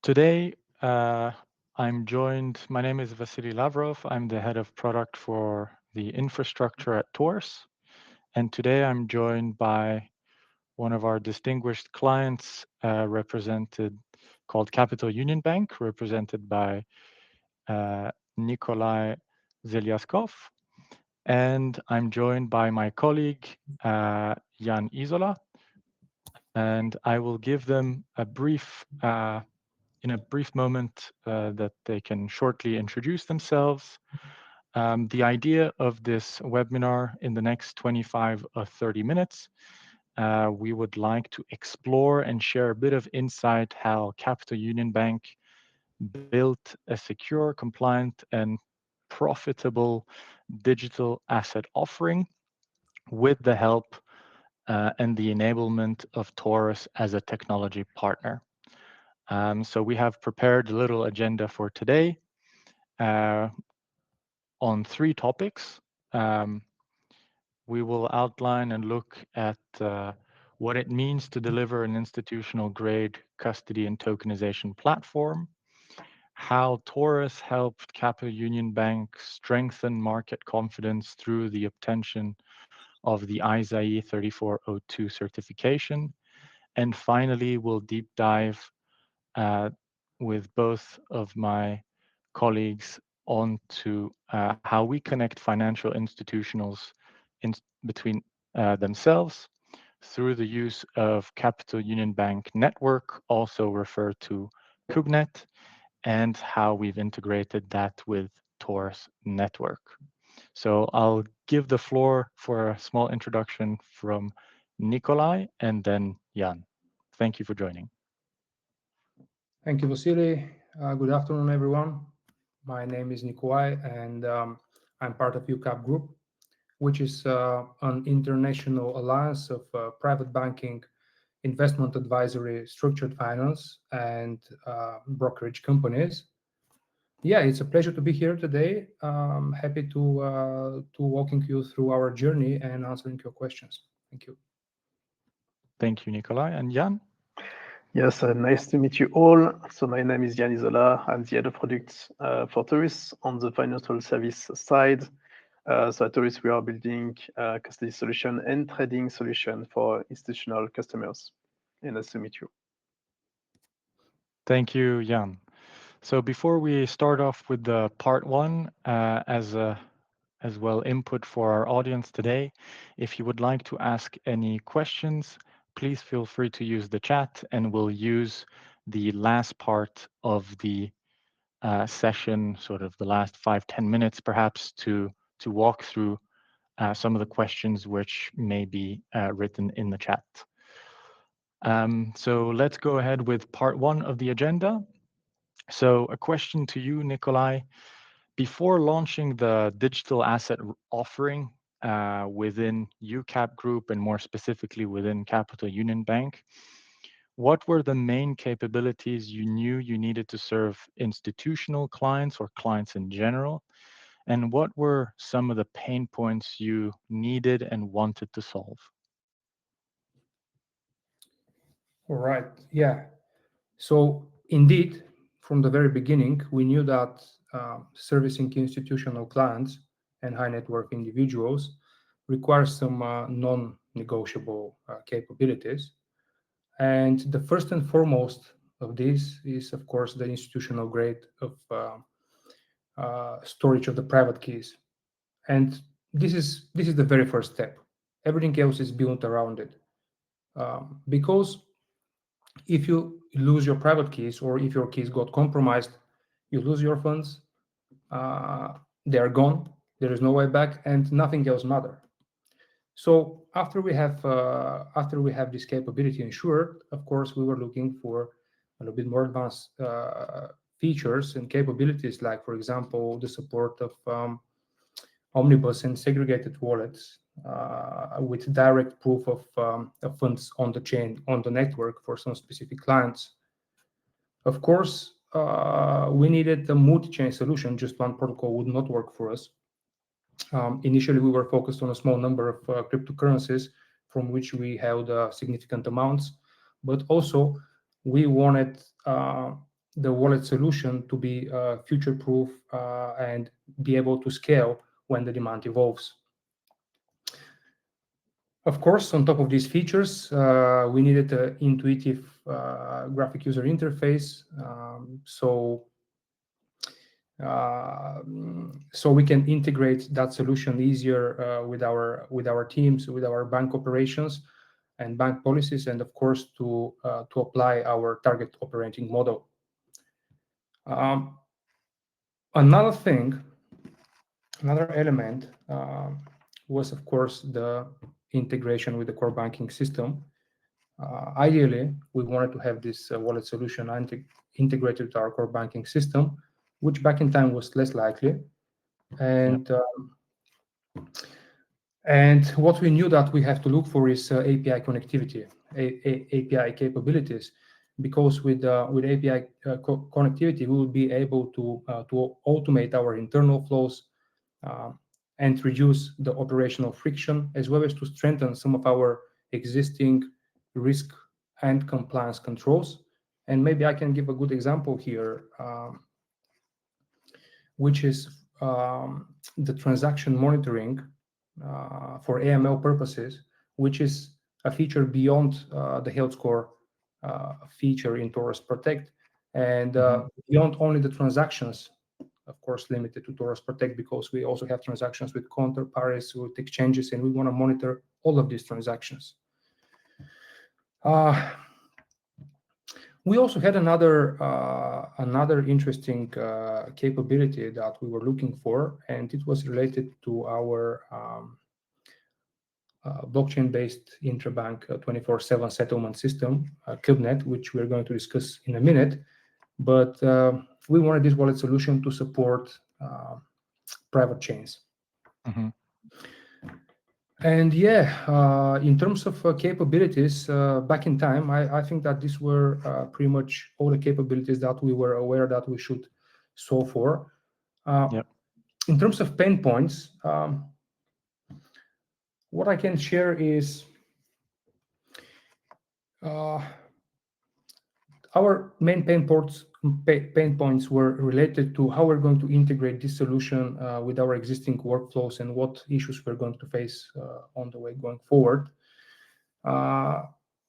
today I'm joined, my name is Vasily Lavrov. I'm the head of product for the infrastructure at Taurus. And today I'm joined by one of our distinguished clients called Capital Union Bank, represented by Nikolai Zelyaskov. And I'm joined by my colleague, Jan Isola. And I will give them a brief moment that they can shortly introduce themselves. The idea of this webinar in the next 25 or 30 minutes, we would like to explore and share a bit of insight how Capital Union Bank built a secure, compliant, and profitable digital asset offering with the help and the enablement of Taurus as a technology partner. So we have prepared a little agenda for today on 3 topics. We will outline and look at what it means to deliver an institutional grade custody and tokenization platform, how Taurus helped Capital Union Bank strengthen market confidence through the obtention of the ISAE 3402 certification, and finally we'll deep dive with both of my colleagues onto how we connect financial institutionals between themselves through the use of Capital Union Bank Network, also referred to CUBNet, and how we've integrated that with Taurus Network. So I'll give the floor for a small introduction from Nikolai and then Jan. Thank you for joining. Thank you, Vasily. Good afternoon, everyone. My name is Nikolai, and I'm part of UCAP Group, which is an international alliance of private banking, investment advisory, structured finance, and brokerage companies. Yeah, it's a pleasure to be here today. Happy to walking you through our journey and answering your questions. Thank you. Thank you, Nikolai. And Jan? Yes, nice to meet you all. So my name is Jan Isola. I'm the head of product for Taurus on the financial service side. So at Taurus, we are building a custody solution and trading solution for institutional customers. And nice to meet you. Thank you, Jan. So before we start off with the part 1, as well input for our audience today, if you would like to ask any questions, please feel free to use the chat, and we'll use the last part of the session, sort of the last 5-10 minutes perhaps, to walk through some of the questions which may be written in the chat. So let's go ahead with part 1 of the agenda. So a question to you, Nikolai. Before launching the digital asset offering within UCAP Group and more specifically within Capital Union Bank, what were the main capabilities you knew you needed to serve institutional clients or clients in general? And what were some of the pain points you needed and wanted to solve? All right. Yeah. So indeed, from the very beginning, we knew that servicing institutional clients and high net worth individuals requires some non-negotiable capabilities. And the first and foremost of this is, of course, the institutional grade of storage of the private keys. And this is the very first step. Everything else is built around it. Because if you lose your private keys, or if your keys got compromised, you lose your funds, they are gone, there is no way back, and nothing else matters. So after we have this capability ensured, of course, we were looking for a little bit more advanced features and capabilities, like, for example, the support of omnibus and segregated wallets with direct proof of funds on the chain, on the network for some specific clients. Of course, we needed a multi-chain solution. Just one protocol would not work for us. Initially, we were focused on a small number of cryptocurrencies from which we held significant amounts, but also we wanted the wallet solution to be future-proof and be able to scale when the demand evolves. Of course, on top of these features, we needed an intuitive graphic user interface, so we can integrate that solution easier with our teams, with our bank operations and bank policies, and of course to apply our target operating model. Another element was, of course, the integration with the core banking system. Ideally, we wanted to have this wallet solution integrated with our core banking system, which back in time was less likely. And what we knew that we have to look for is API connectivity, API capabilities, because with API connectivity, we will be able to automate our internal flows and reduce the operational friction, as well as to strengthen some of our existing risk and compliance controls. And maybe I can give a good example here, which is the transaction monitoring for AML purposes, which is a feature beyond the health score feature in Taurus Protect, and beyond only the transactions, of course, limited to Taurus Protect, because we also have transactions with counterparties, with exchanges, and we want to monitor all of these transactions. We also had another interesting capability that we were looking for, and it was related to our blockchain-based intrabank 24/7 settlement system, KubeNet, which we're going to discuss in a minute. But we wanted this wallet solution to support private chains. And in terms of capabilities, back in time, I think that these were pretty much all the capabilities that we were aware that we should solve for. In terms of pain points, what I can share is our main pain points were related to how we're going to integrate this solution with our existing workflows and what issues we're going to face on the way going forward.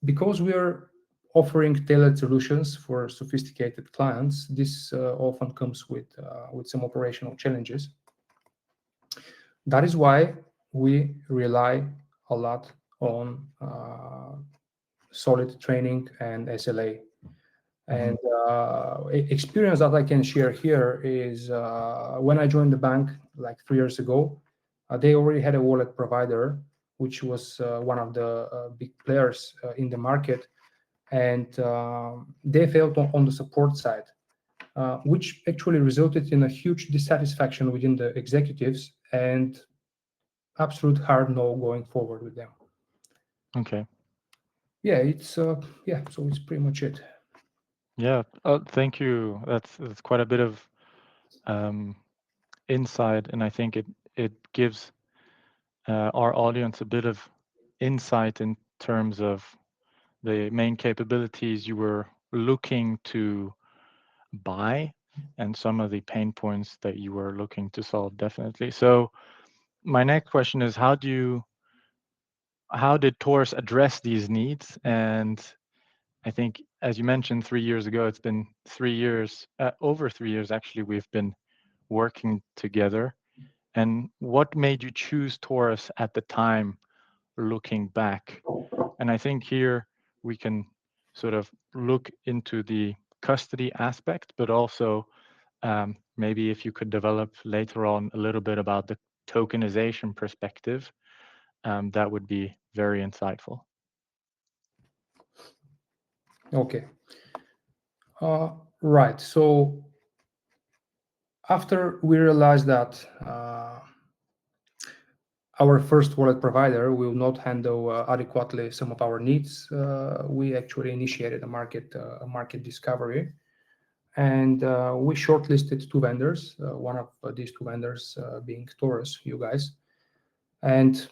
Because we are offering tailored solutions for sophisticated clients, this often comes with some operational challenges. That is why we rely a lot on solid training and SLA. And experience that I can share here is when I joined the bank like 3 years ago, they already had a wallet provider, which was one of the big players in the market, and they failed on the support side, which actually resulted in a huge dissatisfaction within the executives and absolute hard no going forward with them. Okay. So it's pretty much it. Yeah, thank you. That's quite a bit of insight, and I think it gives our audience a bit of insight in terms of the main capabilities you were looking to buy and some of the pain points that you were looking to solve, definitely. So my next question is, how did Taurus address these needs? And I think, as you mentioned, 3 years ago, it's been 3 years, over 3 years actually, we've been working together. And what made you choose Taurus at the time, looking back? And I think here we can sort of look into the custody aspect, but also maybe if you could develop later on a little bit about the tokenization perspective, that would be very insightful. Okay. Right. So after we realized that our first wallet provider will not handle adequately some of our needs, we actually initiated a market discovery, and we shortlisted 2 vendors. One of these 2 vendors being Taurus, you guys. And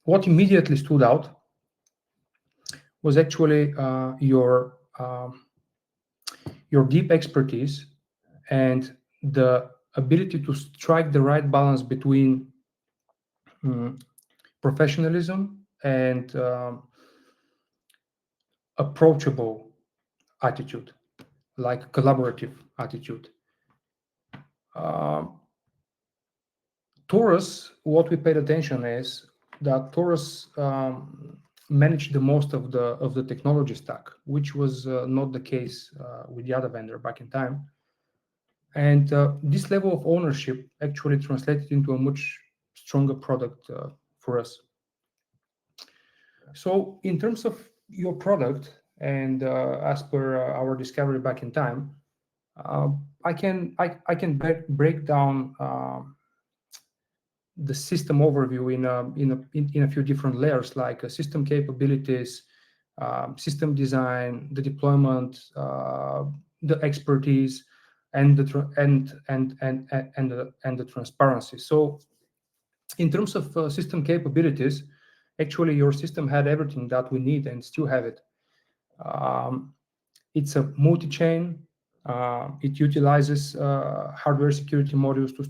what immediately stood out was actually your your deep expertise and the ability to strike the right balance between professionalism and approachable attitude, like collaborative attitude. Taurus, what we paid attention is that Taurus managed the most of the technology stack, which was not the case with the other vendor back in time. And this level of ownership actually translated into a much stronger product for us. So in terms of your product, and as per our discovery back in time, I can break down the system overview in a few different layers, like system capabilities, system design, the deployment, the expertise, and the transparency. So in terms of system capabilities, actually your system had everything that we need and still have it. It's a multi-chain. It utilizes hardware security modules to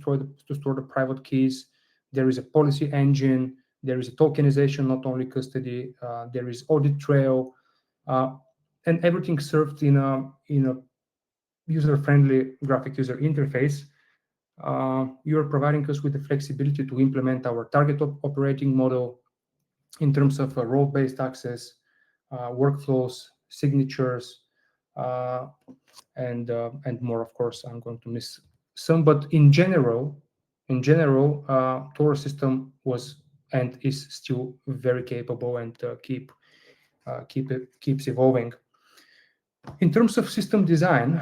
store the private keys. There is a policy engine. There is a tokenization, not only custody. There is audit trail, and everything served in a user-friendly graphic user interface. You are providing us with the flexibility to implement our target operating model in terms of role-based access, workflows, signatures, and more. Of course, I'm going to miss some, but in general, Taurus system was and is still very capable and keeps evolving. In terms of system design,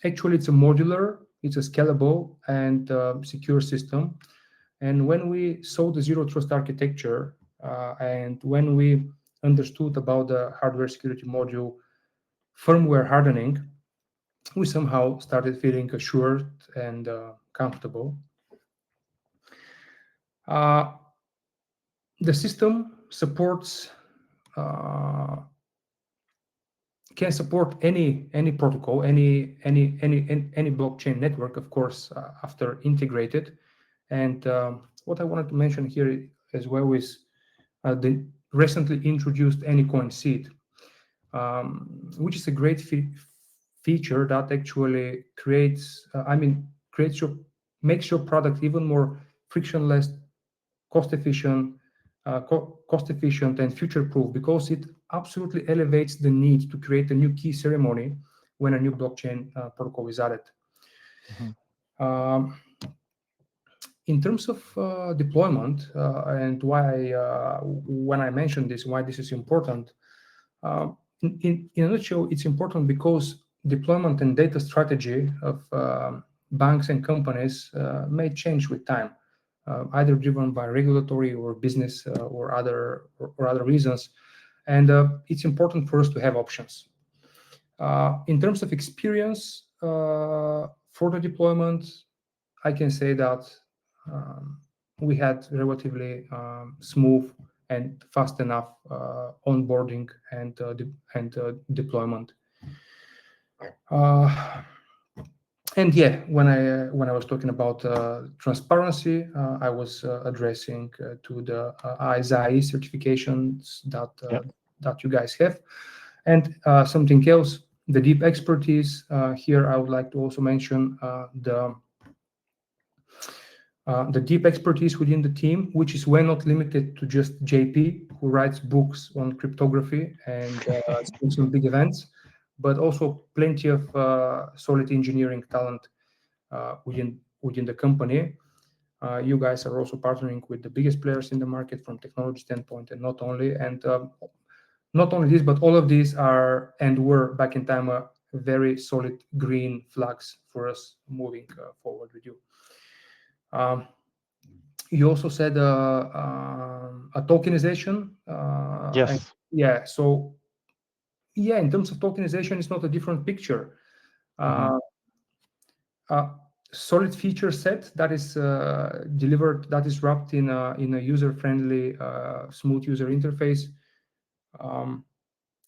actually it's a modular, it's a scalable and secure system. And when we saw the zero trust architecture and when we understood about the hardware security module firmware hardening, we somehow started feeling assured and comfortable. The system supports can support any protocol, any blockchain network, of course, after integrated. And what I wanted to mention here as well is the recently introduced Anycoin seed, which is a great feature that actually makes your product even more frictionless, cost efficient, and future-proof, because it absolutely elevates the need to create a new key ceremony when a new blockchain protocol is added. In terms of deployment, and why, when I mentioned this, why this is important, in a nutshell, it's important because deployment and data strategy of banks and companies may change with time, either driven by regulatory or business or other reasons, and it's important for us to have options. In terms of experience for the deployment, I can say that we had relatively smooth and fast enough onboarding and deployment. And yeah, when I was talking about transparency, I was addressing to the ISAE certifications that you guys have, and something else, the deep expertise. Here, I would like to also mention the deep expertise within the team, which is well not limited to just JP, who writes books on cryptography and speaks on big events, but also plenty of solid engineering talent within the company. You guys are also partnering with the biggest players in the market from technology standpoint, and not only this, but all of these are and were back in time a very solid green flags for us moving forward with you. You also said a tokenization. Yes. So in terms of tokenization, it's not a different picture. Solid feature set that is delivered, that is wrapped in a user-friendly, smooth user interface.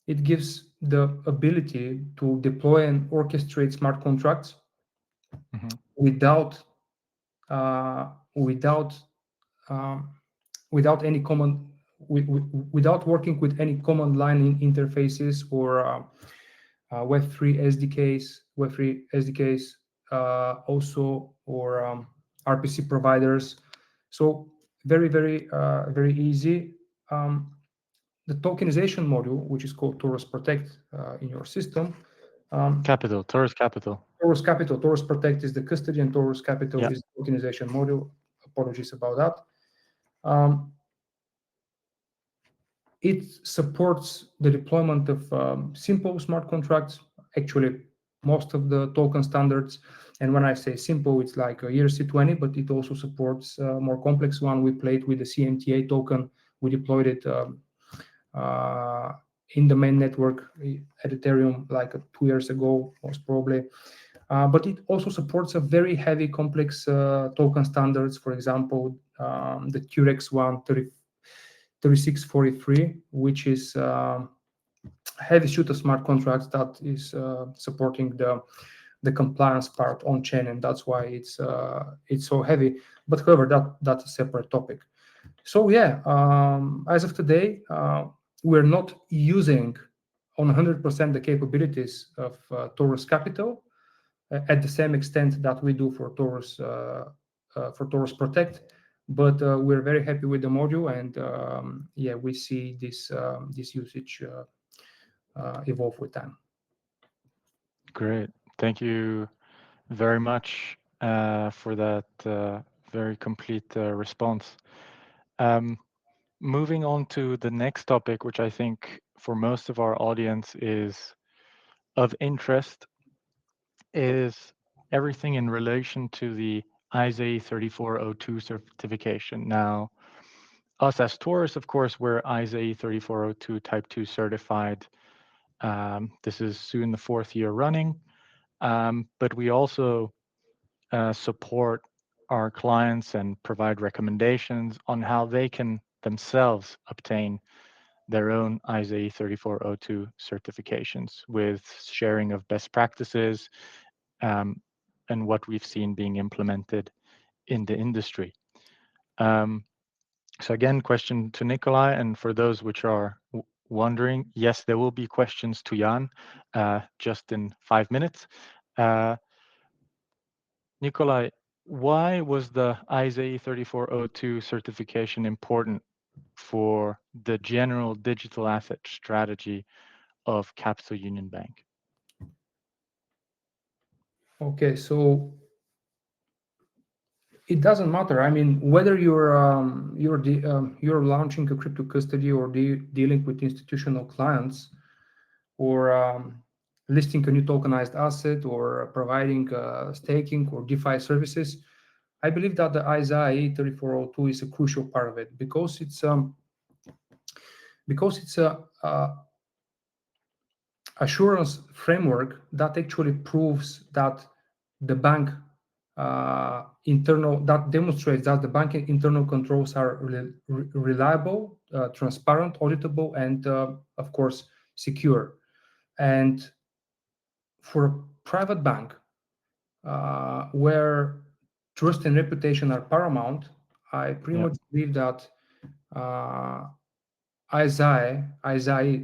It gives the ability to deploy and orchestrate smart contracts without uh, without um, without any common without working with any command line interfaces or Web3 SDKs, also, or RPC providers. So very easy. The tokenization module, which is called Taurus Protect in your system. Taurus Capital. Taurus Capital, Taurus Protect is the custody, and Taurus Capital Yeah. is the tokenization module. Apologies about that. It supports the deployment of simple smart contracts, actually most of the token standards. And when I say simple, it's like a ERC20, but it also supports a more complex one. We played with the CMTA token. We deployed it in the main network at Ethereum like 2 years ago, most probably. But it also supports a very heavy, complex token standards. For example, the Curex one, 3643, which is heavy suite of smart contracts that is supporting the compliance part on chain, and that's why it's so heavy. But however, that's a separate topic. So yeah, as of today, we're not using on 100% the capabilities of Taurus Capital at the same extent that we do for Taurus Protect. But we're very happy with the module, and yeah, we see this usage evolve with time. Great. Thank you very much for that very complete response. Moving on to the next topic, which I think for most of our audience is of interest, is everything in relation to the ISAE 3402 certification. Now, us as Taurus, of course, we're ISAE 3402 Type 2 certified. This is soon the 4th year running, but we also support our clients and provide recommendations on how they can themselves obtain their own ISAE 3402 certifications with sharing of best practices and what we've seen being implemented in the industry. So again, question to Nikolai, and for those which are wondering, yes, there will be questions to Jan just in 5 minutes. Nikolai, why was the ISAE 3402 certification important for the general digital asset strategy of Capital Union Bank? Okay, so it doesn't matter. I mean, whether you're launching a crypto custody or dealing with institutional clients, or listing a new tokenized asset, or providing staking or DeFi services, I believe that the ISAE 3402 is a crucial part of it, because it's a assurance framework that actually proves that the bank that demonstrates that the bank internal controls are reliable, transparent, auditable, and of course secure. And for a private bank, where trust and reputation are paramount, I pretty much believe that ISAE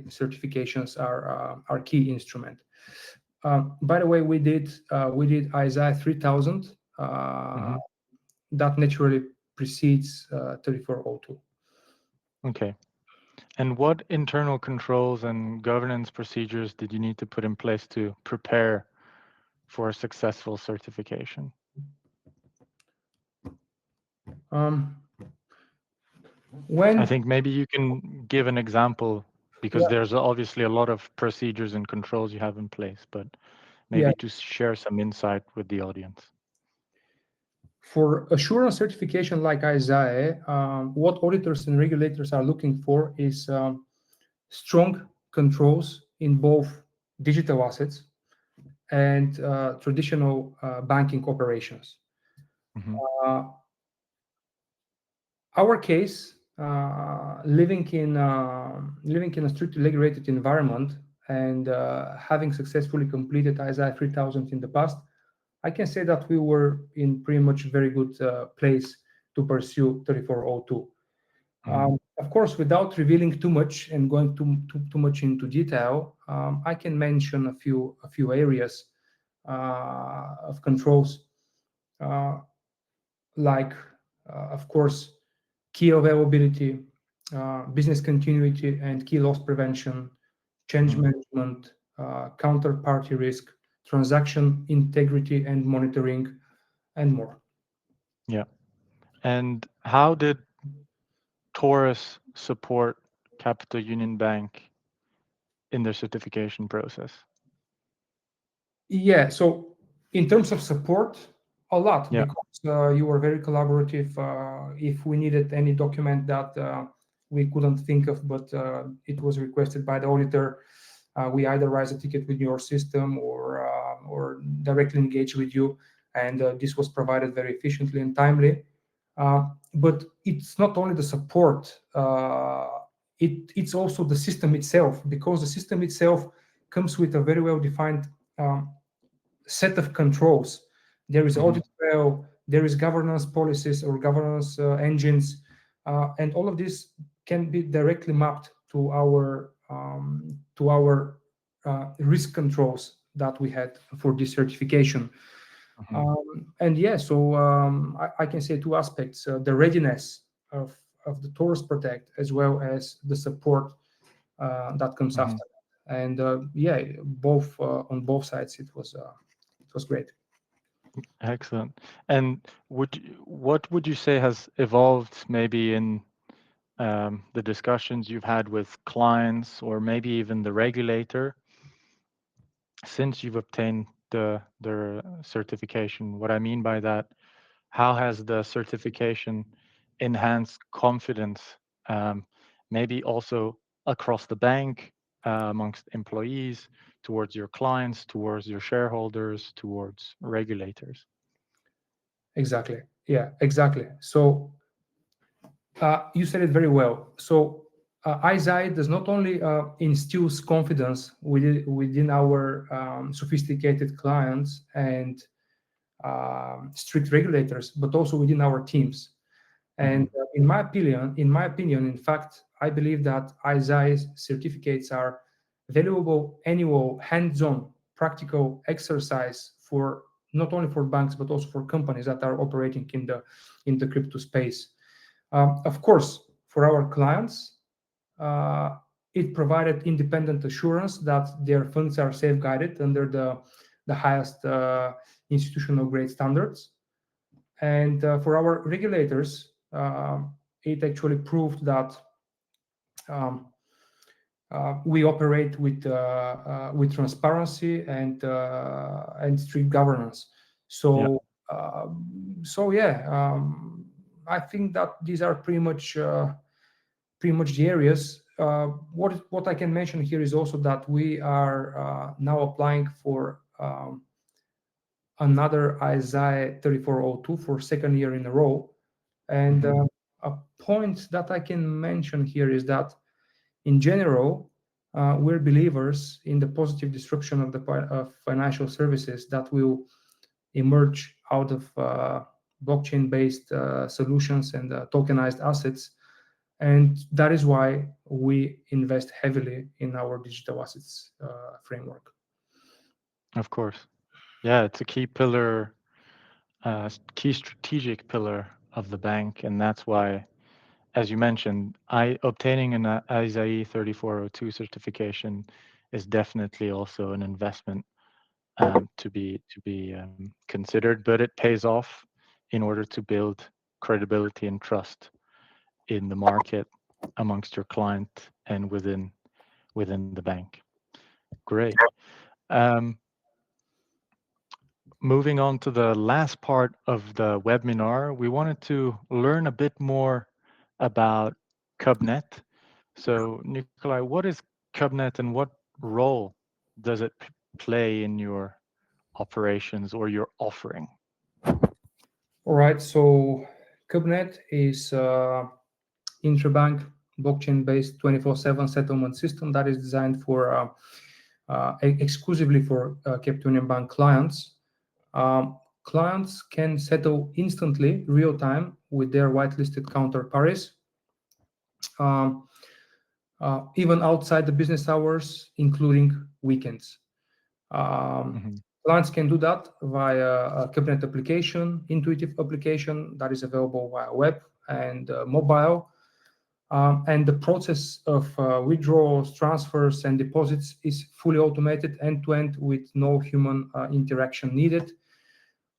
certifications are key instrument. By the way, we did ISAE 3000. That naturally precedes 3402. Okay. And what internal controls and governance procedures did you need to put in place to prepare for a successful certification? I think maybe you can give an example, because there's obviously a lot of procedures and controls you have in place, but maybe to share some insight with the audience. For assurance certification like ISAE, what auditors and regulators are looking for is strong controls in both digital assets and traditional banking operations. Our case, living in a strictly regulated environment, and having successfully completed ISAE 3000 in the past, I can say that we were in pretty much very good place to pursue 3402. Of course, without revealing too much and going too much into detail, I can mention a few areas of controls, uh, like, of course, key availability, business continuity and key loss prevention, change management, counterparty risk, transaction integrity and monitoring, and more. Yeah. And how did Taurus support Capital Union Bank in their certification process? Yeah, so in terms of support, a lot, Yeah. because you were very collaborative. If we needed any document that we couldn't think of, but it was requested by the auditor, we either raise a ticket with your system or directly engage with you, and this was provided very efficiently and timely. But it's not only the support; it's also the system itself, because the system itself comes with a very well defined set of controls. There is audit trail, there is governance policies or governance engines, and all of this can be directly mapped to our risk controls that we had for this certification. And yeah, so I can say two aspects: the readiness of the Taurus Protect, as well as the support that comes after. And yeah, both on both sides, it was great. Excellent. And what would you say has evolved maybe in the discussions you've had with clients or maybe even the regulator since you've obtained their certification? What I mean by that, how has the certification enhanced confidence, um, maybe also across the bank, amongst employees, towards your clients, towards your shareholders, towards regulators? Exactly. Yeah, exactly. So you said it very well. So ISAE does not only instills confidence within our sophisticated clients and strict regulators, but also within our teams. And in my opinion, in fact, I believe that ISAE certificates are valuable annual hands-on practical exercise for not only for banks but also for companies that are operating in the crypto space. Of course, for our clients, uh, it provided independent assurance that their funds are safeguarded under the highest institutional grade standards. And for our regulators, it actually proved that um, we operate with transparency and strict governance. Yeah, So yeah, I think that these are pretty much the areas. What I can mention here is also that we are now applying for another ISAE 3402 for second year in a row. And a point that I can mention here is that in general, we're believers in the positive disruption of of financial services that will emerge out of blockchain-based solutions and tokenized assets. And that is why we invest heavily in our digital assets framework. of course. Yeah, it's a key pillar, key strategic pillar of the bank, and that's why, as you mentioned, obtaining an ISAE 3402 certification is definitely also an investment to be considered, but it pays off in order to build credibility and trust in the market amongst your client and within the bank. Great. Um, Moving on to the last part of the webinar, we wanted to learn a bit more about Cubnet. So, Nikolai, what is Cubnet and what role does it play in your operations or your offering? All right, so Kubnet is intrabank blockchain-based 24/7 settlement system that is designed for exclusively for Capital Union Bank clients. Clients can settle instantly, real time, with their whitelisted counterparties, um, even outside the business hours, including weekends. Mhm. Clients can do that via a cabinet application, intuitive application that is available via web and mobile. And the process of withdrawals, transfers, and deposits is fully automated end-to-end with no human interaction needed.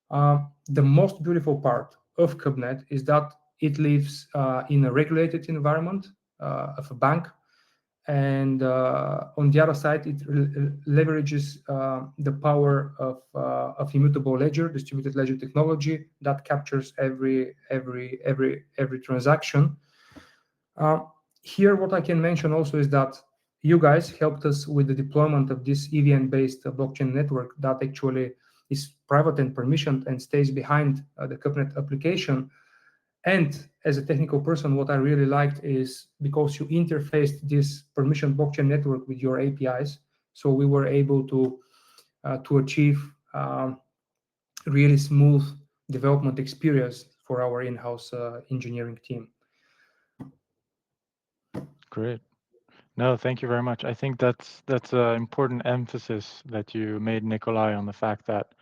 The most beautiful part of Cabinet is that it lives in a regulated environment of a bank, and on the other side, it leverages the power of immutable ledger, distributed ledger technology that captures every transaction. Here, what I can mention also is that you guys helped us with the deployment of this EVM-based blockchain network that actually is private and permissioned and stays behind the Kubernetes application. And as a technical person, what I really liked is because you interfaced this permissioned blockchain network with your APIs, so we were able to achieve really smooth development experience for our in-house engineering team. Great. No, thank you very much. I think that's an important emphasis that you made, Nikolai, on the fact that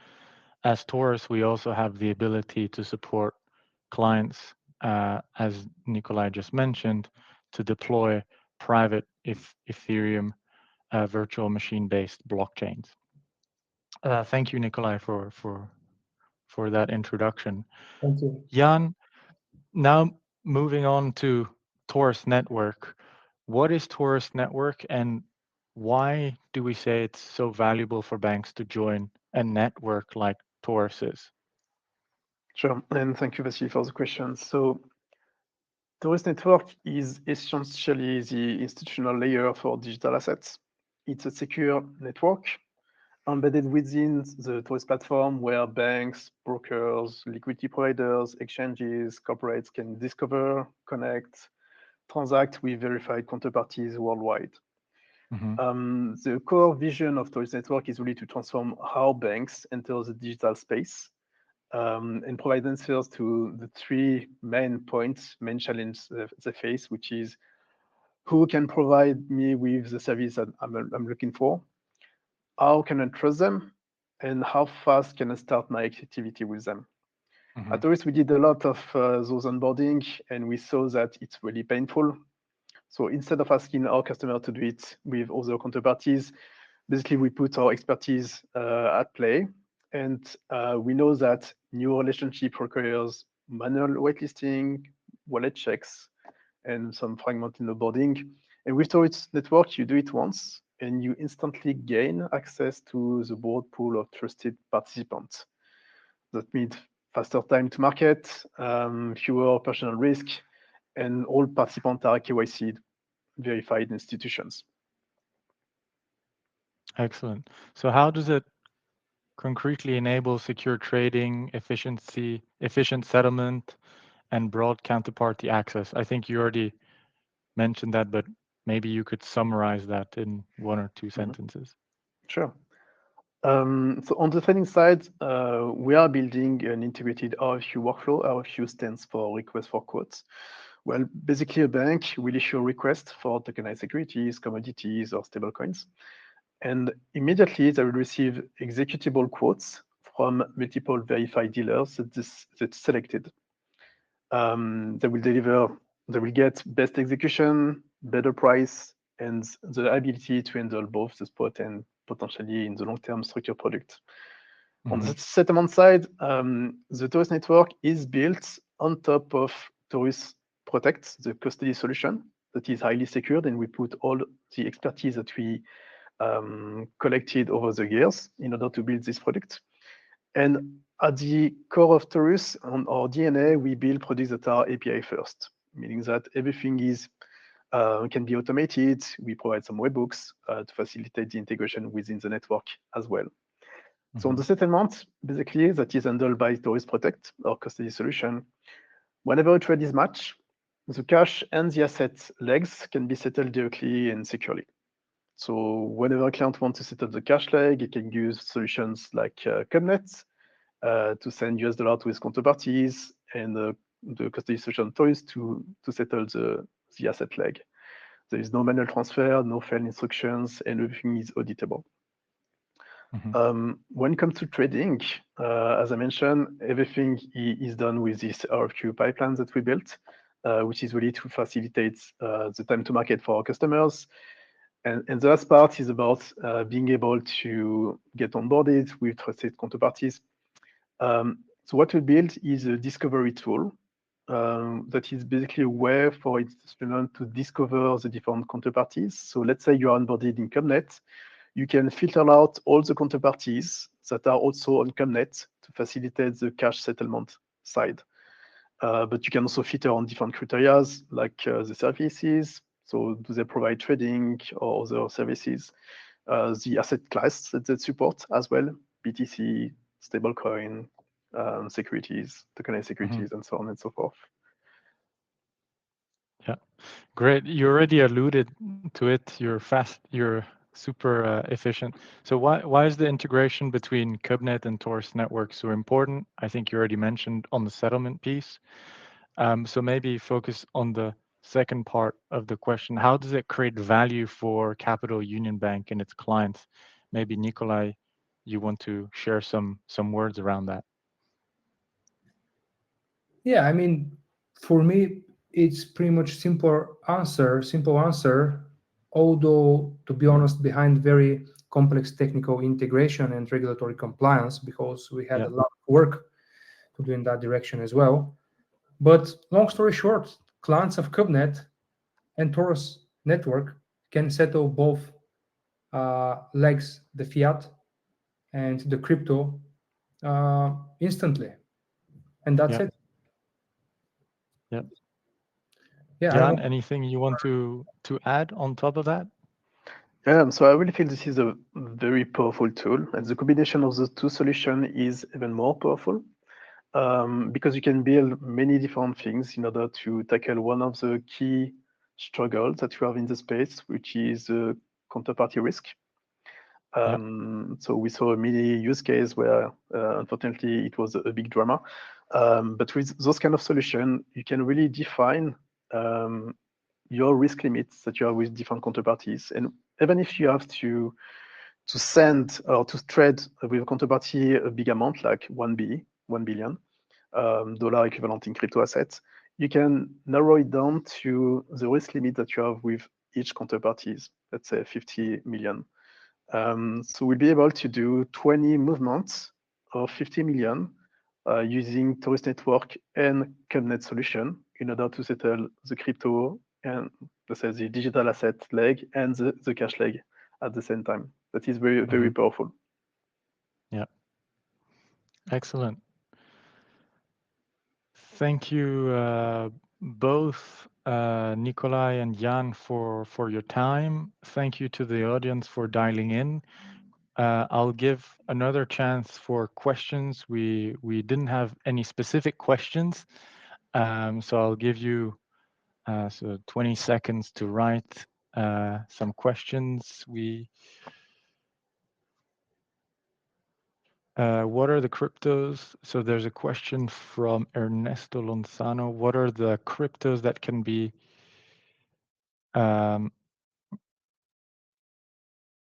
as Taurus, we also have the ability to support clients, as Nikolai just mentioned, to deploy private Ethereum virtual machine-based blockchains. Thank you, Nikolai, for that introduction. Thank you. Jan, now moving on to Taurus Network. What is Taurus Network, and why do we say it's so valuable for banks to join a network like Taurus is? Sure, and thank you, Vasily, for the question. So Taurus Network is essentially the institutional layer for digital assets. It's a secure network embedded within the Taurus platform where banks, brokers, liquidity providers, exchanges, corporates can discover, connect, transact with verified counterparties worldwide. The core vision of Taurus Network is really to transform how banks enter the digital space and provide answers to the three main points, main challenges they face, which is who can provide me with the service that I'm looking for, how can I trust them, and how fast can I start my activity with them. At Taurus, we did a lot of those onboarding, and we saw that it's really painful. So instead of asking our customer to do it with other counterparties, basically we put our expertise at play. And we know that new relationship requires manual whitelisting, wallet checks, and some fragmented onboarding. And with Taurus Network, you do it once, and you instantly gain access to the broad pool of trusted participants. That means faster time to market, fewer operational risk, and all participants are KYC verified institutions. Excellent. So how does it concretely enable secure trading, efficient settlement, and broad counterparty access? I think you already mentioned that, but maybe you could summarize that in one or two sentences. Sure. So on the trading side, we are building an integrated RFQ workflow. RFQ stands for request for quotes. Well, basically a bank will issue a request for tokenized securities, commodities, or stablecoins. And immediately they will receive executable quotes from multiple verified dealers that's selected. They will get best execution, better price, and the ability to handle both the spot and potentially in the long-term structured product. On the settlement side, the Taurus network is built on top of Taurus Protect, the custody solution that is highly secured, and we put all the expertise that we collected over the years in order to build this product. And at the core of Taurus, on our DNA, we build products that are API first, meaning that everything is can be automated. We provide some webhooks to facilitate the integration within the network as well. So on the settlement, basically, that is handled by Taurus Protect, our custody solution. Whenever a trade is matched, the cash and the asset legs can be settled directly and securely. So whenever a client wants to set up the cash leg, it can use solutions like Cubnet to send US dollar to his counterparties, and the custody solution Taurus to settle the asset leg. There is no manual transfer, no failed instructions, and everything is auditable. When it comes to trading, as I mentioned, everything is done with this RFQ pipeline that we built, which is really to facilitate the time to market for our customers. And the last part is about being able to get onboarded with trusted counterparties. So what we built is a discovery tool that is basically a way for institutions to discover the different counterparties. So let's say you are onboarded in Cubnet, you can filter out all the counterparties that are also on Cubnet to facilitate the cash settlement side. But you can also filter on different criteria like the services. So do they provide trading or other services? The asset class that they support as well, BTC, stablecoin, securities, tokenized securities, and so on and so forth. Yeah, great. You already alluded to it. You're fast. You're super efficient. So why is the integration between Cubnet and Taurus Network so important? I think you already mentioned on the settlement piece. So maybe focus on the second part of the question. How does it create value for Capital Union Bank and its clients? Maybe Nikolai, you want to share some words around that. Yeah, I mean, for me, it's pretty much simple answer. Although, to be honest, behind very complex technical integration and regulatory compliance, because we had a lot of work to do in that direction as well. But long story short, clients of Cubnet and Taurus Network can settle both legs, the fiat and the crypto, instantly, and that's it. Yeah. Yeah, Jan, anything you want to add on top of that? Yeah, so I really feel this is a very powerful tool, and the combination of the two solutions is even more powerful because you can build many different things in order to tackle one of the key struggles that you have in the space, which is counterparty risk. So we saw a mini use case where, unfortunately, it was a big drama. But with those kind of solution, you can really define your risk limits that you have with different counterparties. And even if you have to send or to trade with a counterparty a big amount, like 1 billion dollar equivalent in crypto assets, you can narrow it down to the risk limit that you have with each counterparties, let's say 50 million. So we'll be able to do 20 movements of 50 million using Taurus Network and Cubnet solution in order to settle the crypto and let's say the digital asset leg and the cash leg at the same time. That is very, very powerful. Yeah. Excellent. Thank you both, Nikolai and Jan, for your time. Thank you to the audience for dialing in. I'll give another chance for questions. We didn't have any specific questions, so I'll give you 20 seconds to write some questions. What are the cryptos? So there's a question from Ernesto Lonzano. What are the cryptos that can be?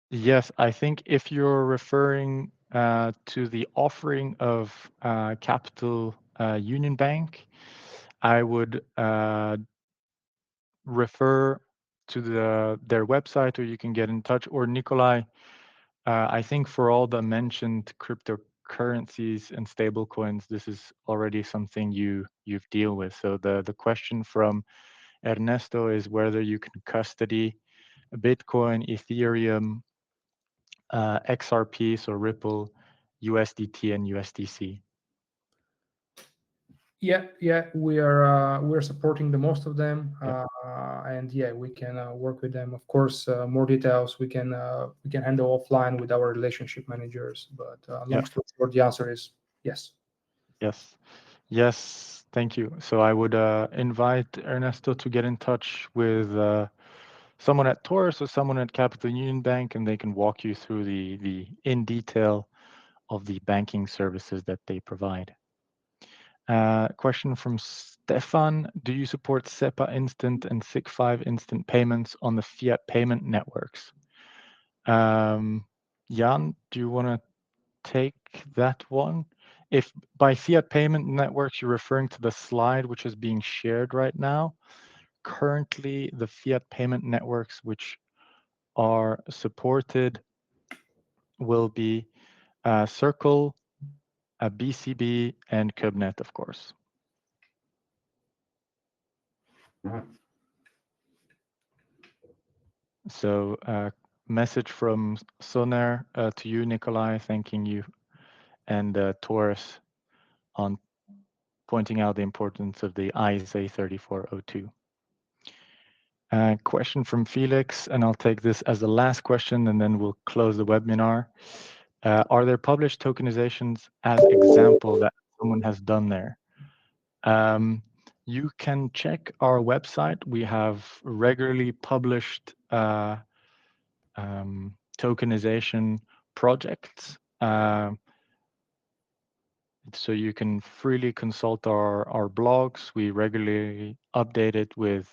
Yes, I think if you're referring to the offering of Capital Union Bank, I would refer to their website, or you can get in touch. Or Nikolai, I think for all the mentioned cryptocurrencies and stablecoins, this is already something you've deal with. So the question from Ernesto is whether you can custody Bitcoin, Ethereum, XRP, so Ripple, USDT, and USDC. Yeah, we're supporting the most of them, Yeah. and yeah, we can work with them. Of course, more details we can handle offline with our relationship managers. But long story short, the answer is yes. Yes, thank you. So I would invite Ernesto to get in touch with someone at Taurus or someone at Capital Union Bank, and they can walk you through the in detail of the banking services that they provide. Question from Stefan: do you support SEPA instant and SIG5 instant payments on the fiat payment networks? Jan, do you want to take that one? If by fiat payment networks you're referring to the slide which is being shared right now, currently the fiat payment networks which are supported will be Circle, BCB, and Kubnet, of course. So message from Soner to you, Nikolai, thanking you, and Taurus on pointing out the importance of the ISAE 3402. Question from Felix, and I'll take this as the last question, and then we'll close the webinar. Are there published tokenizations as example that someone has done there? You can check our website. We have regularly published tokenization projects. So you can freely consult our blogs. We regularly update it with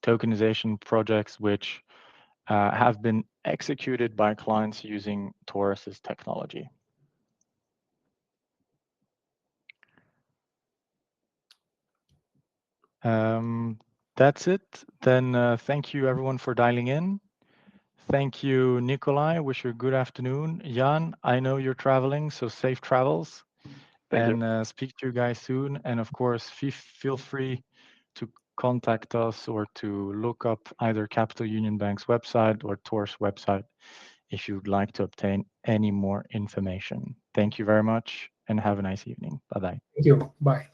tokenization projects which have been executed by clients using Taurus's technology. That's it. Then thank you everyone for dialing in. Thank you, Nikolai. Wish you a good afternoon. Jan, I know you're traveling, so safe travels. And speak to you guys soon. And of course, feel free to contact us or to look up either Capital Union Bank's website or Taurus website if you'd like to obtain any more information. Thank you very much and have a nice evening. Bye-bye. Thank you. Bye.